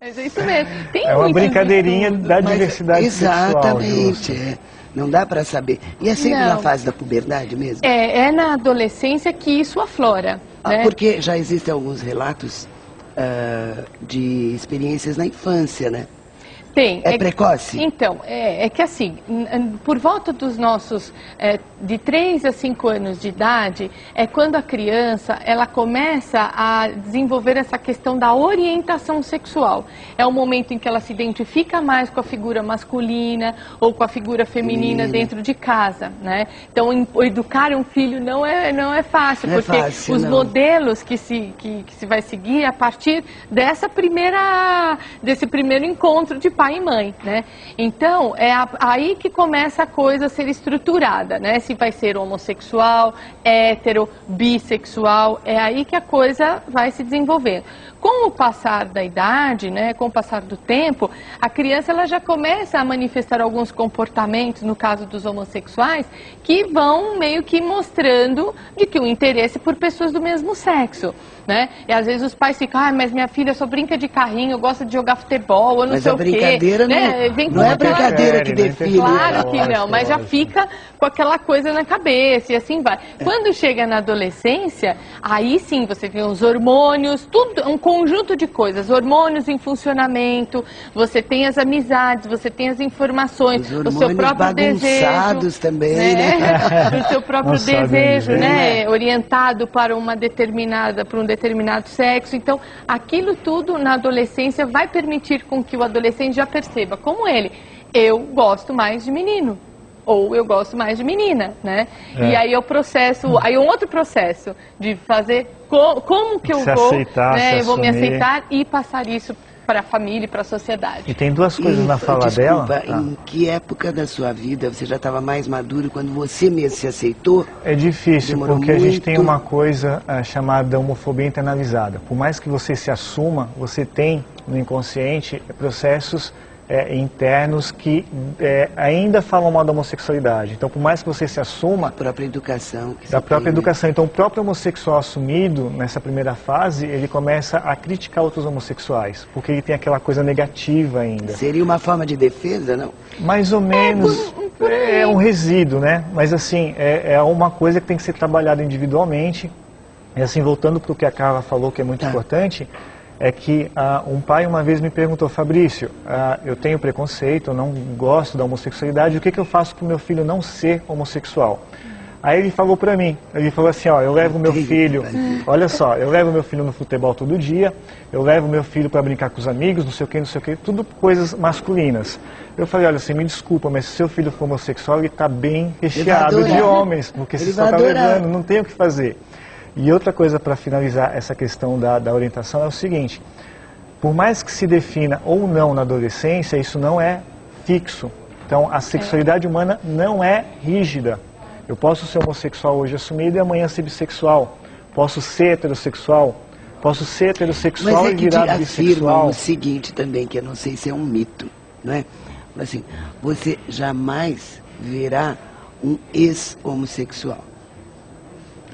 Mas é isso mesmo. Tem É uma muito brincadeirinha disso. da diversidade Exatamente, sexual. não dá para saber. E é sempre Não. na fase da puberdade mesmo? É na adolescência que isso aflora. Né? Porque já existem alguns relatos de experiências na infância, né? Tem. É precoce? Então, é que assim, por volta dos nossos, de 3 a 5 anos de idade, é quando a criança, ela começa a desenvolver essa questão da orientação sexual. É o momento em que ela se identifica mais com a figura masculina ou com a figura feminina dentro de casa, né? Então, educar um filho não é fácil, não porque é fácil, os não. modelos que se vai seguir a partir desse primeiro encontro de pai e mãe, né? Então, é aí que começa a coisa a ser estruturada, né? Se vai ser homossexual, hétero, bissexual, é aí que a coisa vai se desenvolvendo. Com o passar da idade, né, com o passar do tempo, a criança ela já começa a manifestar alguns comportamentos, no caso dos homossexuais, que vão meio que mostrando de que o interesse por pessoas do mesmo sexo, né? E às vezes os pais ficam, mas minha filha só brinca de carrinho, gosta de jogar futebol, eu não sei o quê. Mas a brincadeira não é brincadeira que define. Claro que não, mas já fica com aquela coisa na cabeça e assim vai. Quando chega na adolescência, aí sim você tem os hormônios, tudo, um conjunto de coisas, hormônios em funcionamento, você tem as amizades, você tem as informações, o seu próprio desejo também, né? O seu próprio Não desejo, sabe, né? Orientado para um determinado sexo. Então, aquilo tudo na adolescência vai permitir com que o adolescente já perceba, como ele, eu gosto mais de menino. Ou eu gosto mais de menina, né? E aí o processo, aí um outro processo de fazer como que eu vou, aceitar, né? Eu vou me assumir. aceitar e passar isso para a família e para a sociedade. E tem duas coisas na fala dela. Em que época da sua vida você já estava mais maduro, quando você mesmo se aceitou? É difícil, Demorou porque a gente tem muito. uma coisa chamada homofobia internalizada. Por mais que você se assuma, você tem no inconsciente processos internos que ainda falam mal da homossexualidade. Então, por mais que você se assuma... A própria educação. Da própria educação. Então, o próprio homossexual assumido, nessa primeira fase, ele começa a criticar outros homossexuais, porque ele tem aquela coisa negativa ainda. Seria uma forma de defesa, não? Mais ou menos, é um resíduo, né? Mas assim, é uma coisa que tem que ser trabalhada individualmente. E assim, voltando para o que a Carla falou, que é muito importante, é que um pai uma vez me perguntou, Fabrício, eu tenho preconceito, eu não gosto da homossexualidade, o que eu faço para o meu filho não ser homossexual? Aí ele falou para mim, ele falou assim, eu levo meu filho, olha só, eu levo meu filho no futebol todo dia, eu levo meu filho para brincar com os amigos, não sei o que, tudo coisas masculinas. Eu falei, olha, você me desculpa, mas se seu filho for homossexual, ele está bem recheado de homens, porque você só está levando, não tem o que fazer. E outra coisa para finalizar essa questão da orientação é o seguinte, por mais que se defina ou não na adolescência, isso não é fixo. Então, a sexualidade humana não é rígida. Eu posso ser homossexual hoje assumido e amanhã ser bissexual. Posso ser heterossexual. Posso ser heterossexual e virar bissexual. Mas o seguinte também, que eu não sei se é um mito, não é? Assim, você jamais verá um ex-homossexual.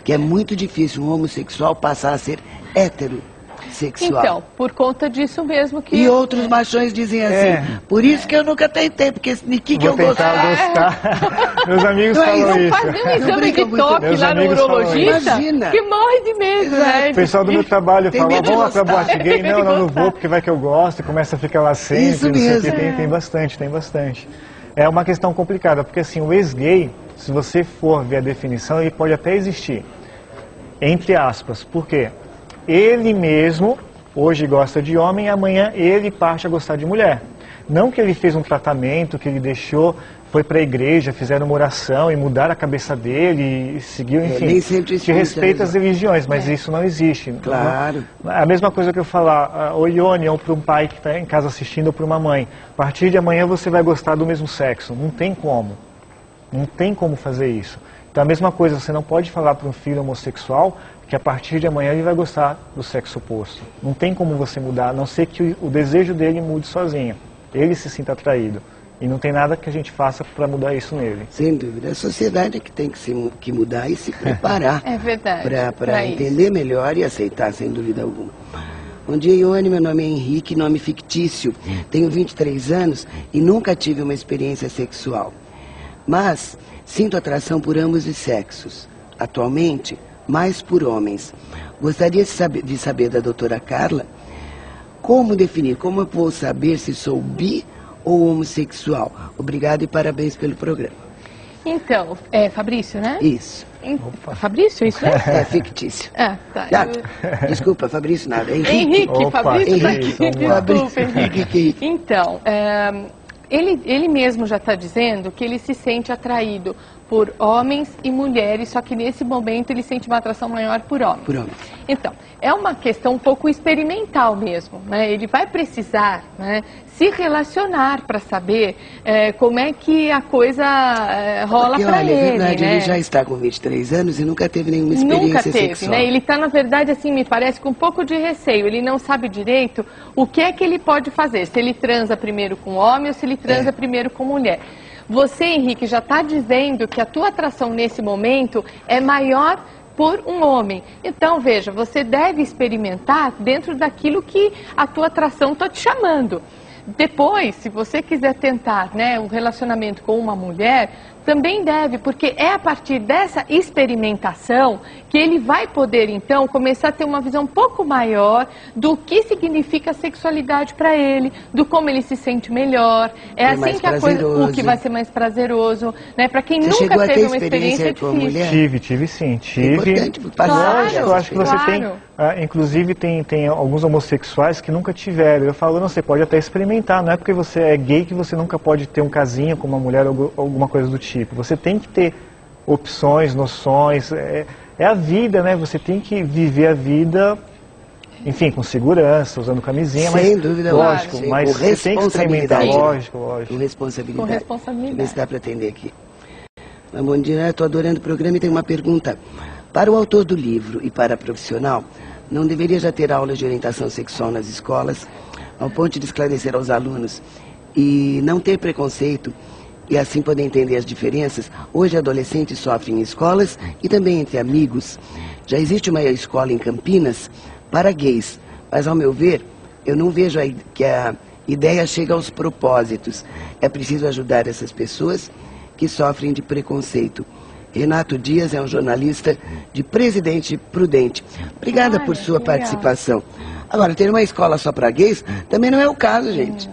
Que é muito difícil um homossexual passar a ser heterossexual. Então, por conta disso mesmo que... E outros machões dizem assim, por isso que eu nunca tentei, porque de que eu gosto? Gostar. Meus amigos falam isso. Faz um exame de toque lá no urologista, que morre de medo, né? O pessoal do meu trabalho fala, vamos lá pra boate gay? Não vou, porque vai que eu gosto, e começa a ficar lá sempre. Isso mesmo. Tem bastante. É uma questão complicada, porque assim, o ex-gay, se você for ver a definição, ele pode até existir. Entre aspas, por quê? Ele mesmo, hoje gosta de homem, e amanhã ele parte a gostar de mulher. Não que ele fez um tratamento, que ele deixou, foi para a igreja, fizeram uma oração e mudaram a cabeça dele e seguiu, enfim, que respeita as religiões, mas isso não existe. Claro. A mesma coisa que eu falar, ou Ione, ou para um pai que está em casa assistindo, ou para uma mãe, a partir de amanhã você vai gostar do mesmo sexo. Não tem como. Não tem como fazer isso. Então a mesma coisa, você não pode falar para um filho homossexual que a partir de amanhã ele vai gostar do sexo oposto. Não tem como você mudar, a não ser que o desejo dele mude sozinho. Ele se sinta atraído. E não tem nada que a gente faça para mudar isso nele. Sem dúvida. A sociedade é que tem que mudar e se preparar. É verdade. Para entender melhor e aceitar, sem dúvida alguma. Bom dia, Ione, meu nome é Henrique, nome fictício. Tenho 23 anos e nunca tive uma experiência sexual. Mas sinto atração por ambos os sexos. Atualmente, mais por homens. Gostaria de saber da doutora Carla como definir, como eu vou saber se sou bi ou homossexual. Obrigado e parabéns pelo programa. Então, Fabrício, né? Isso. Fabrício, isso é? É fictício. Ah, tá. Desculpa, Fabrício, nada. Henrique, Opa, Fabrício tá aqui. Henrique. Desculpa, Henrique. Henrique. Então, ele mesmo já está dizendo que ele se sente atraído por homens e mulheres, só que nesse momento ele sente uma atração maior por homens. Por homens. Então, é uma questão um pouco experimental mesmo, né? Ele vai precisar, né, se relacionar para saber como é que a coisa rola para ele. É verdade, né? ele já está com 23 anos e nunca teve nenhuma experiência Nunca teve, sexual. né? Ele está, na verdade, assim, me parece com um pouco de receio. Ele não sabe direito o que é que ele pode fazer. Se ele transa primeiro com homem ou se ele transa primeiro com mulher. Você, Henrique, já está dizendo que a tua atração nesse momento é maior por um homem. Então, veja, você deve experimentar dentro daquilo que a tua atração está te chamando. Depois, se você quiser tentar, né, um relacionamento com uma mulher, também deve, porque é a partir dessa experimentação que ele vai poder, então, começar a ter uma visão um pouco maior do que significa a sexualidade para ele, do como ele se sente melhor. É assim que a coisa, o que vai ser mais prazeroso, né? Para quem Você nunca teve uma experiência experiência com a difícil. mulher? Tive sim, É importante, porque Claro, eu acho que você tem, claro. inclusive tem alguns homossexuais que nunca tiveram. Eu falo, não, você pode até experimentar, não é porque você é gay que você nunca pode ter um casinho com uma mulher ou alguma coisa do tipo. Você tem que ter opções, noções, é a vida, né? Você tem que viver a vida, enfim, com segurança, usando camisinha, Sem mas dúvida, lógico, claro. mas Com você tem que experimentar, responsabilidade. lógico. Com responsabilidade. Com responsabilidade. Deixa eu ver se dá para atender aqui. Bom dia, estou adorando o programa e tenho uma pergunta. Para o autor do livro e para a profissional, não deveria já ter aulas de orientação sexual nas escolas, ao ponto de esclarecer aos alunos e não ter preconceito e assim poder entender as diferenças? Hoje adolescentes sofrem em escolas e também entre amigos. Já existe uma escola em Campinas para gays, mas ao meu ver, eu não vejo que a ideia chega aos propósitos. É preciso ajudar essas pessoas que sofrem de preconceito. Renato Dias é um jornalista de Presidente Prudente. Obrigada por sua participação. Agora, ter uma escola só para gays também não é o caso, gente.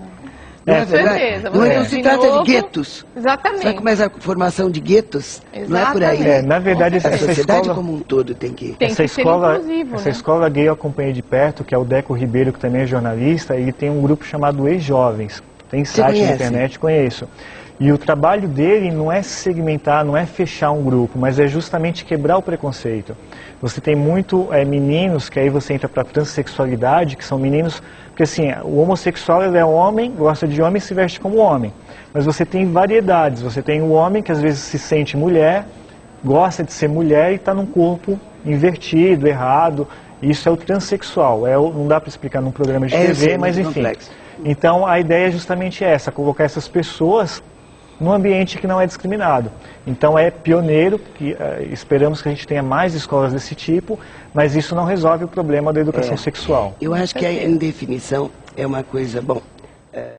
Não é verdade? Certeza, Não se trata de guetos. Exatamente. Será que começa a formação de guetos? Não é por aí. Exatamente. Na verdade, A essa sociedade escola, como um todo tem que... Tem que ser inclusivo, essa né? escola gay eu acompanhei de perto, que é o Deco Ribeiro, que também é jornalista, e tem um grupo chamado Ex-Jovens. Tem site na conhece? internet, conheço. E o trabalho dele não é segmentar, não é fechar um grupo, mas é justamente quebrar o preconceito. Você tem muito meninos, que aí você entra para a transexualidade, que são meninos... Porque assim, o homossexual ele é homem, gosta de homem e se veste como homem. Mas você tem variedades. Você tem o homem que às vezes se sente mulher, gosta de ser mulher e está num corpo invertido, errado. Isso é o transexual. Não dá para explicar num programa de TV, mas enfim. Complexo. Então a ideia é justamente essa, colocar essas pessoas num ambiente que não é discriminado. Então é pioneiro, que esperamos que a gente tenha mais escolas desse tipo, mas isso não resolve o problema da educação sexual. Eu acho que em definição é uma coisa... Bom,